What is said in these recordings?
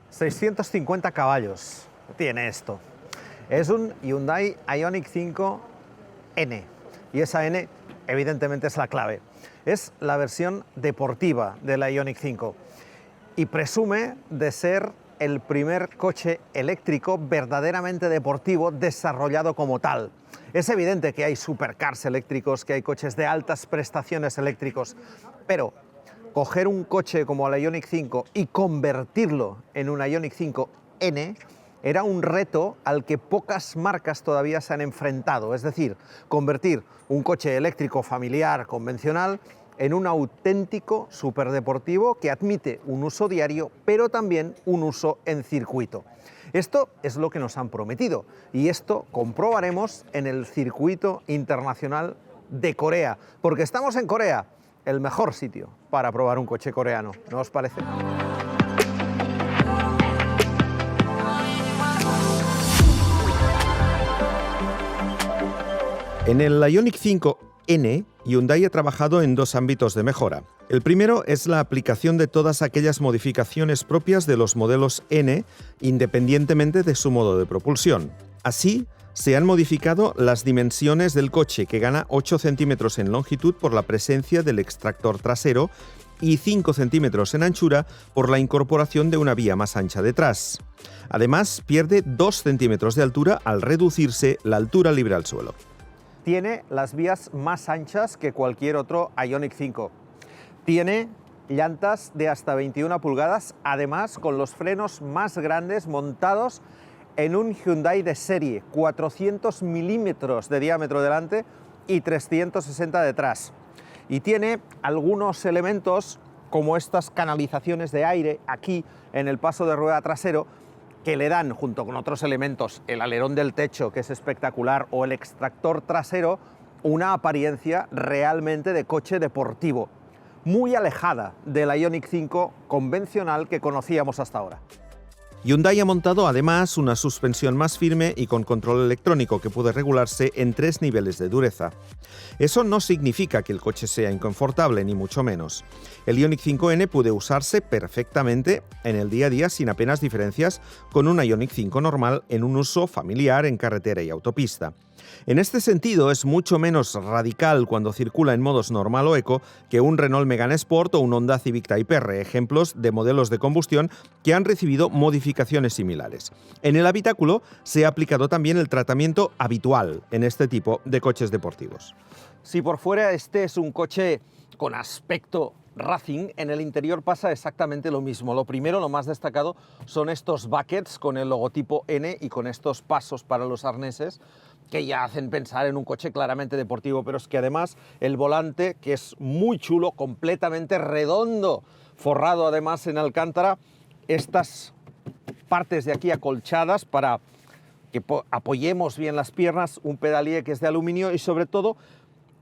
650 caballos tiene esto. Es un Hyundai Ioniq 5 N y esa N evidentemente es la clave. Es la versión deportiva de la Ioniq 5 y presume de ser el primer coche eléctrico verdaderamente deportivo desarrollado como tal. Es evidente que hay supercars eléctricos, que hay coches de altas prestaciones eléctricos, pero coger un coche como la Ioniq 5 y convertirlo en una Ioniq 5 N era un reto al que pocas marcas todavía se han enfrentado, es decir, convertir un coche eléctrico familiar convencional en un auténtico superdeportivo que admite un uso diario, pero también un uso en circuito. Esto es lo que nos han prometido y esto comprobaremos en el circuito internacional de Corea, porque estamos en Corea, el mejor sitio para probar un coche coreano, ¿no os parece? En el Ioniq 5 N, Hyundai ha trabajado en dos ámbitos de mejora. El primero es la aplicación de todas aquellas modificaciones propias de los modelos N, independientemente de su modo de propulsión. Así, se han modificado las dimensiones del coche, que gana 8 centímetros en longitud por la presencia del extractor trasero y 5 centímetros en anchura por la incorporación de una vía más ancha detrás. Además, pierde 2 centímetros de altura al reducirse la altura libre al suelo. Tiene las vías más anchas que cualquier otro Ioniq 5. Tiene llantas de hasta 21 pulgadas, además con los frenos más grandes montados en un Hyundai de serie, 400 milímetros de diámetro delante y 360 detrás. Y tiene algunos elementos como estas canalizaciones de aire aquí en el paso de rueda trasero que le dan, junto con otros elementos, el alerón del techo, que es espectacular, o el extractor trasero, una apariencia realmente de coche deportivo, muy alejada de la Ioniq 5 convencional que conocíamos hasta ahora. Hyundai ha montado además una suspensión más firme y con control electrónico que puede regularse en 3 niveles de dureza. Eso no significa que el coche sea inconfortable, ni mucho menos. El Ioniq 5N puede usarse perfectamente en el día a día sin apenas diferencias con un Ioniq 5 normal en un uso familiar en carretera y autopista. En este sentido, es mucho menos radical cuando circula en modos normal o eco que un Renault Megane Sport o un Honda Civic Type R, ejemplos de modelos de combustión que han recibido modificaciones similares. En el habitáculo se ha aplicado también el tratamiento habitual en este tipo de coches deportivos. Si por fuera este es un coche con aspecto racing, en el interior pasa exactamente lo mismo. Lo primero, lo más destacado, son estos buckets con el logotipo N y con estos pasos para los arneses que ya hacen pensar en un coche claramente deportivo, pero es que además el volante, que es muy chulo, completamente redondo, forrado además en alcántara, estas partes de aquí acolchadas para que apoyemos bien las piernas, un pedalier que es de aluminio y sobre todo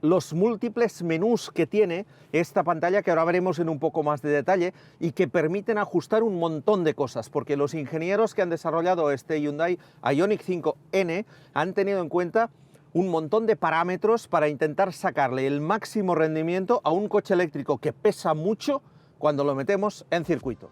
los múltiples menús que tiene esta pantalla, que ahora veremos en un poco más de detalle, y que permiten ajustar un montón de cosas, porque los ingenieros que han desarrollado este Hyundai Ioniq 5 N han tenido en cuenta un montón de parámetros para intentar sacarle el máximo rendimiento a un coche eléctrico que pesa mucho cuando lo metemos en circuito.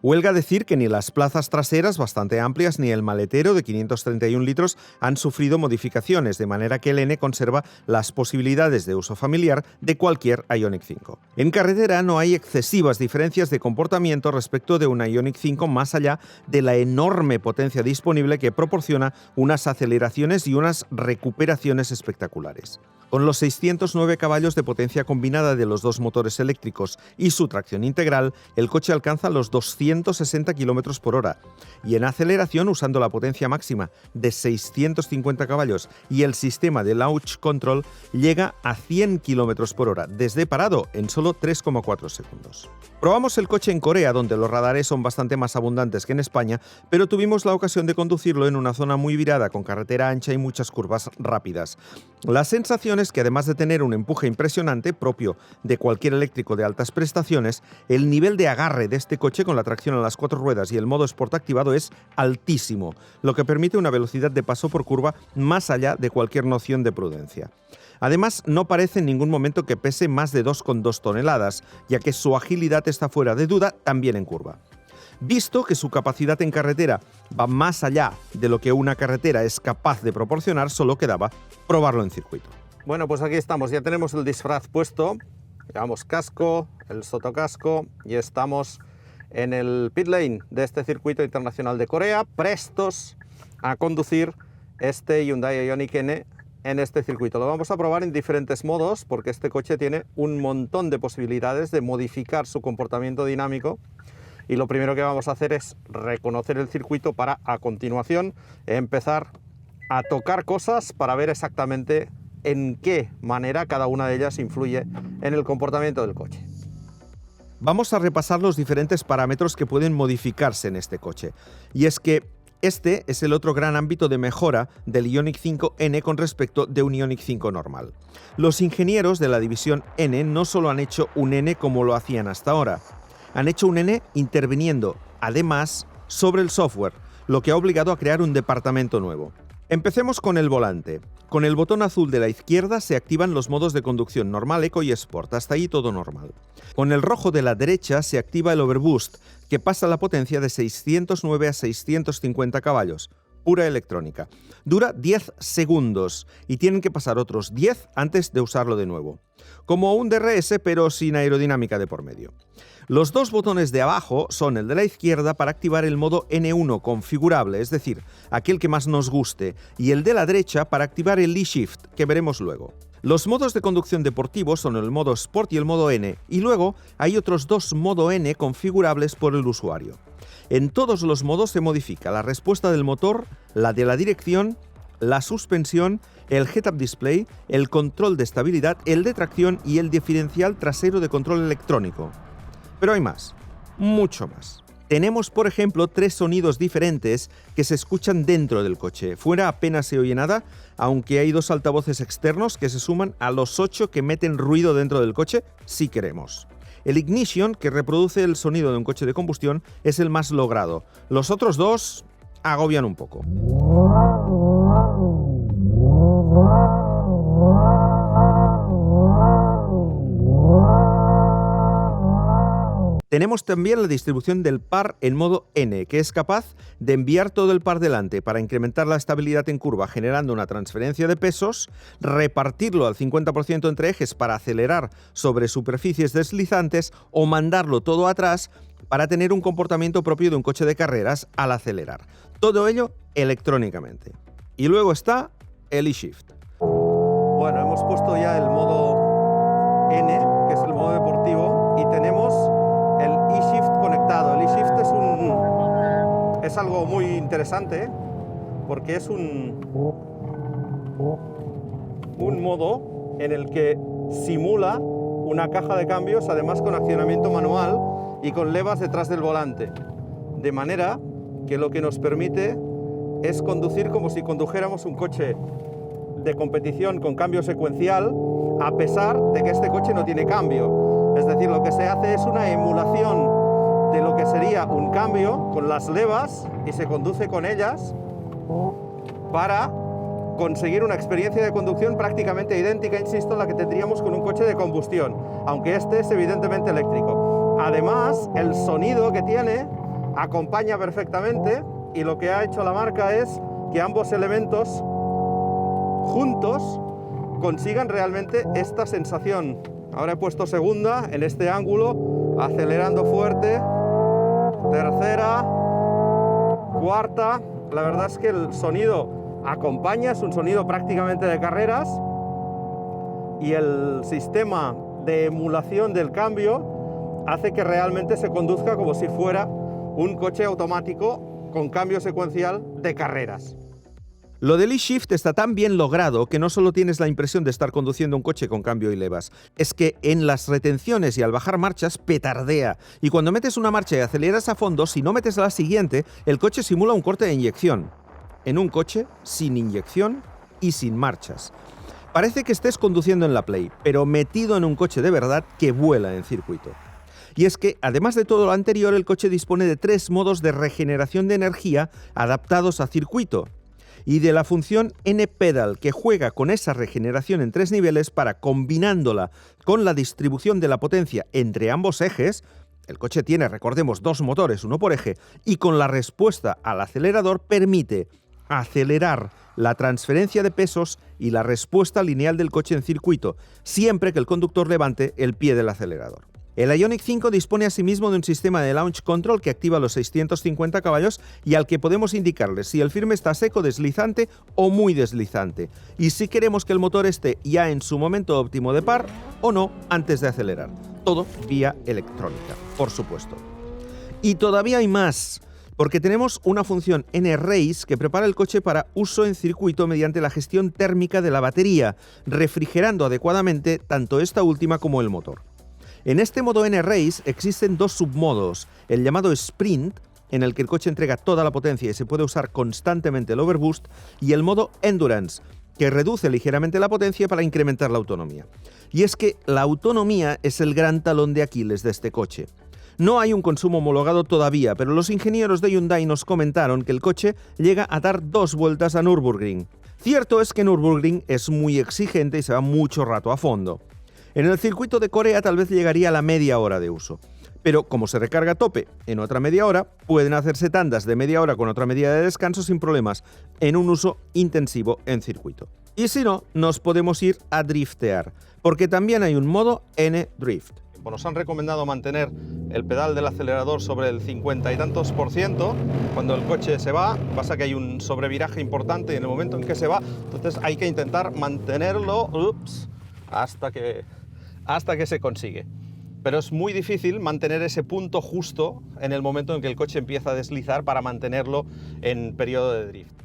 Huelga decir que ni las plazas traseras bastante amplias ni el maletero de 531 litros han sufrido modificaciones, de manera que el N conserva las posibilidades de uso familiar de cualquier Ioniq 5. En carretera no hay excesivas diferencias de comportamiento respecto de una Ioniq 5 más allá de la enorme potencia disponible que proporciona unas aceleraciones y unas recuperaciones espectaculares. Con los 609 caballos de potencia combinada de los dos motores eléctricos y su tracción integral, el coche alcanza los 260 km por hora. Y en aceleración, usando la potencia máxima de 650 caballos y el sistema de launch control, llega a 100 km por hora, desde parado en solo 3,4 segundos. Probamos el coche en Corea, donde los radares son bastante más abundantes que en España, pero tuvimos la ocasión de conducirlo en una zona muy virada, con carretera ancha y muchas curvas rápidas. La sensación es que, además de tener un empuje impresionante propio de cualquier eléctrico de altas prestaciones, el nivel de agarre de este coche con la tracción a las 4 ruedas y el modo Sport activado es altísimo, lo que permite una velocidad de paso por curva más allá de cualquier noción de prudencia. Además, no parece en ningún momento que pese más de 2,2 toneladas, ya que su agilidad está fuera de duda también en curva. Visto que su capacidad en carretera va más allá de lo que una carretera es capaz de proporcionar, solo quedaba probarlo en circuito. Bueno, pues aquí estamos, ya tenemos el disfraz puesto, llevamos casco, el sotocasco y estamos en el pit lane de este circuito internacional de Corea, prestos a conducir este Hyundai Ioniq N en este circuito. Lo vamos a probar en diferentes modos porque este coche tiene un montón de posibilidades de modificar su comportamiento dinámico y lo primero que vamos a hacer es reconocer el circuito para a continuación empezar a tocar cosas para ver exactamente en qué manera cada una de ellas influye en el comportamiento del coche. Vamos a repasar los diferentes parámetros que pueden modificarse en este coche. Y es que este es el otro gran ámbito de mejora del Ioniq 5N con respecto de un Ioniq 5 normal. Los ingenieros de la división N no solo han hecho un N como lo hacían hasta ahora, han hecho un N interviniendo, además, sobre el software, lo que ha obligado a crear un departamento nuevo. Empecemos con el volante. Con el botón azul de la izquierda se activan los modos de conducción normal, eco y sport, hasta ahí todo normal. Con el rojo de la derecha se activa el overboost, que pasa la potencia de 609 a 650 caballos, pura electrónica. Dura 10 segundos y tienen que pasar otros 10 antes de usarlo de nuevo. Como un DRS, pero sin aerodinámica de por medio. Los dos botones de abajo son el de la izquierda para activar el modo N1 configurable, es decir, aquel que más nos guste, y el de la derecha para activar el eShift, que veremos luego. Los modos de conducción deportivos son el modo Sport y el modo N, y luego hay otros dos modo N configurables por el usuario. En todos los modos se modifica la respuesta del motor, la de la dirección, la suspensión, el head-up display, el control de estabilidad, el de tracción y el diferencial trasero de control electrónico. Pero hay más, mucho más. Tenemos, por ejemplo, 3 sonidos diferentes que se escuchan dentro del coche. Fuera apenas se oye nada, aunque hay 2 altavoces externos que se suman a los 8 que meten ruido dentro del coche si queremos. El Ignition, que reproduce el sonido de un coche de combustión, es el más logrado. Los otros 2 agobian un poco. Tenemos también la distribución del par en modo N, que es capaz de enviar todo el par delante para incrementar la estabilidad en curva generando una transferencia de pesos, repartirlo al 50% entre ejes para acelerar sobre superficies deslizantes o mandarlo todo atrás para tener un comportamiento propio de un coche de carreras al acelerar. Todo ello electrónicamente. Y luego está el eShift. Bueno, hemos puesto ya el modo N, que es el modo deportivo, y tenemos el eShift conectado. El eShift es algo muy interesante porque es un modo en el que simula una caja de cambios, además con accionamiento manual y con levas detrás del volante, de manera que lo que nos permite es conducir como si condujéramos un coche de competición con cambio secuencial, a pesar de que este coche no tiene cambio. Es decir, lo que se hace es una emulación de lo que sería un cambio con las levas y se conduce con ellas para conseguir una experiencia de conducción prácticamente idéntica, insisto, a la que tendríamos con un coche de combustión, aunque este es evidentemente eléctrico. Además, el sonido que tiene acompaña perfectamente y lo que ha hecho la marca es que ambos elementos juntos consigan realmente esta sensación. Ahora he puesto segunda en este ángulo, acelerando fuerte, tercera, cuarta. La verdad es que el sonido acompaña, es un sonido prácticamente de carreras y el sistema de emulación del cambio hace que realmente se conduzca como si fuera un coche automático con cambio secuencial de carreras. Lo del eShift está tan bien logrado que no solo tienes la impresión de estar conduciendo un coche con cambio y levas, es que en las retenciones y al bajar marchas petardea. Y cuando metes una marcha y aceleras a fondo, si no metes la siguiente, el coche simula un corte de inyección. En un coche sin inyección y sin marchas. Parece que estés conduciendo en la Play, pero metido en un coche de verdad que vuela en circuito. Y es que, además de todo lo anterior, el coche dispone de 3 modos de regeneración de energía adaptados a circuito. Y de la función N-Pedal, que juega con esa regeneración en 3 niveles para, combinándola con la distribución de la potencia entre ambos ejes, El coche tiene, recordemos, 2 motores, uno por eje, y con la respuesta al acelerador permite acelerar la transferencia de pesos y la respuesta lineal del coche en circuito, siempre que el conductor levante el pie del acelerador. El Ioniq 5 dispone asimismo de un sistema de launch control que activa los 650 caballos y al que podemos indicarle si el firme está seco, deslizante o muy deslizante, y si queremos que el motor esté ya en su momento óptimo de par o no antes de acelerar. Todo vía electrónica, por supuesto. Y todavía hay más, porque tenemos una función N-Race que prepara el coche para uso en circuito mediante la gestión térmica de la batería, refrigerando adecuadamente tanto esta última como el motor. En este modo N-Race existen 2 submodos, el llamado Sprint, en el que el coche entrega toda la potencia y se puede usar constantemente el overboost, y el modo Endurance, que reduce ligeramente la potencia para incrementar la autonomía. Y es que la autonomía es el gran talón de Aquiles de este coche. No hay un consumo homologado todavía, pero los ingenieros de Hyundai nos comentaron que el coche llega a dar 2 vueltas a Nürburgring. Cierto es que Nürburgring es muy exigente y se va mucho rato a fondo. En el circuito de Corea tal vez llegaría a la media hora de uso. Pero como se recarga a tope en otra media hora, pueden hacerse tandas de media hora con otra media de descanso sin problemas, en un uso intensivo en circuito. Y si no, nos podemos ir a driftear, porque también hay un modo N-Drift. Nos han recomendado mantener el pedal del acelerador sobre el 50 y tantos % cuando el coche se va. Pasa que hay un sobreviraje importante en el momento en que se va, entonces hay que intentar mantenerlo hasta que se consigue. Pero es muy difícil mantener ese punto justo en el momento en que el coche empieza a deslizar para mantenerlo en periodo de drift.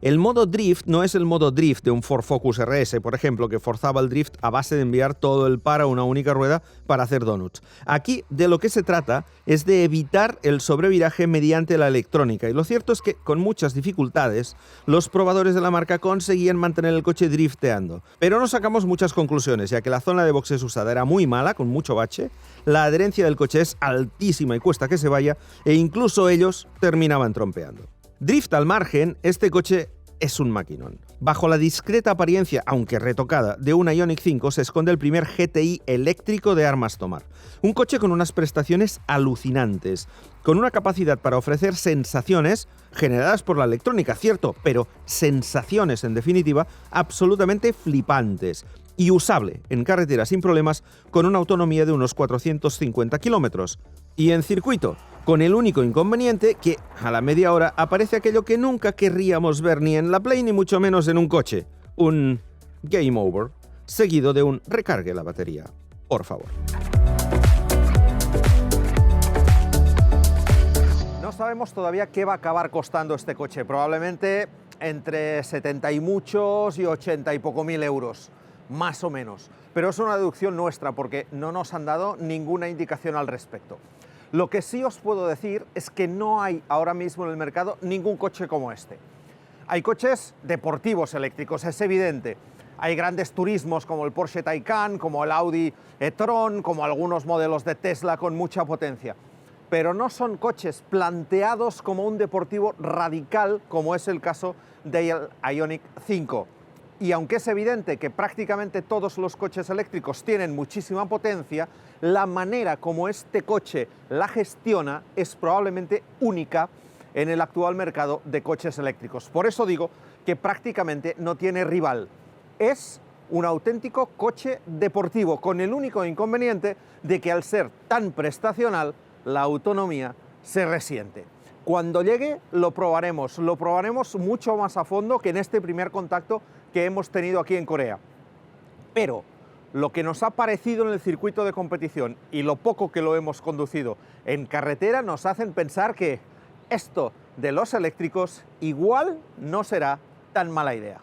El modo drift no es el modo drift de un Ford Focus RS, por ejemplo, que forzaba el drift a base de enviar todo el par a una única rueda para hacer donuts. Aquí de lo que se trata es de evitar el sobreviraje mediante la electrónica, y lo cierto es que con muchas dificultades los probadores de la marca conseguían mantener el coche drifteando. Pero no sacamos muchas conclusiones, ya que la zona de boxes usada era muy mala, con mucho bache, la adherencia del coche es altísima y cuesta que se vaya, e incluso ellos terminaban trompeando. Drift al margen, este coche es un maquinón. Bajo la discreta apariencia, aunque retocada, de un Ioniq 5 se esconde el primer GTI eléctrico de armas tomar. Un coche con unas prestaciones alucinantes, con una capacidad para ofrecer sensaciones generadas por la electrónica, cierto, pero sensaciones, en definitiva, absolutamente flipantes. Y usable en carretera sin problemas, con una autonomía de unos 450 kilómetros. Y en circuito, con el único inconveniente que, a la media hora, aparece aquello que nunca querríamos ver ni en la Play ni mucho menos en un coche. Un game over, seguido de un recargue la batería. Por favor. No sabemos todavía qué va a acabar costando este coche. Probablemente entre 70 y muchos y 80 y poco mil euros. Más o menos. Pero es una deducción nuestra porque no nos han dado ninguna indicación al respecto. Lo que sí os puedo decir es que no hay ahora mismo en el mercado ningún coche como este. Hay coches deportivos eléctricos, es evidente. Hay grandes turismos como el Porsche Taycan, como el Audi e-tron, como algunos modelos de Tesla con mucha potencia. Pero no son coches planteados como un deportivo radical, como es el caso del Ioniq 5. Y aunque es evidente que prácticamente todos los coches eléctricos tienen muchísima potencia, la manera como este coche la gestiona es probablemente única en el actual mercado de coches eléctricos. Por eso digo que prácticamente no tiene rival. Es un auténtico coche deportivo, con el único inconveniente de que al ser tan prestacional, la autonomía se resiente. Cuando llegue lo probaremos mucho más a fondo que en este primer contacto que hemos tenido aquí en Corea. Pero lo que nos ha parecido en el circuito de competición y lo poco que lo hemos conducido en carretera nos hacen pensar que esto de los eléctricos igual no será tan mala idea.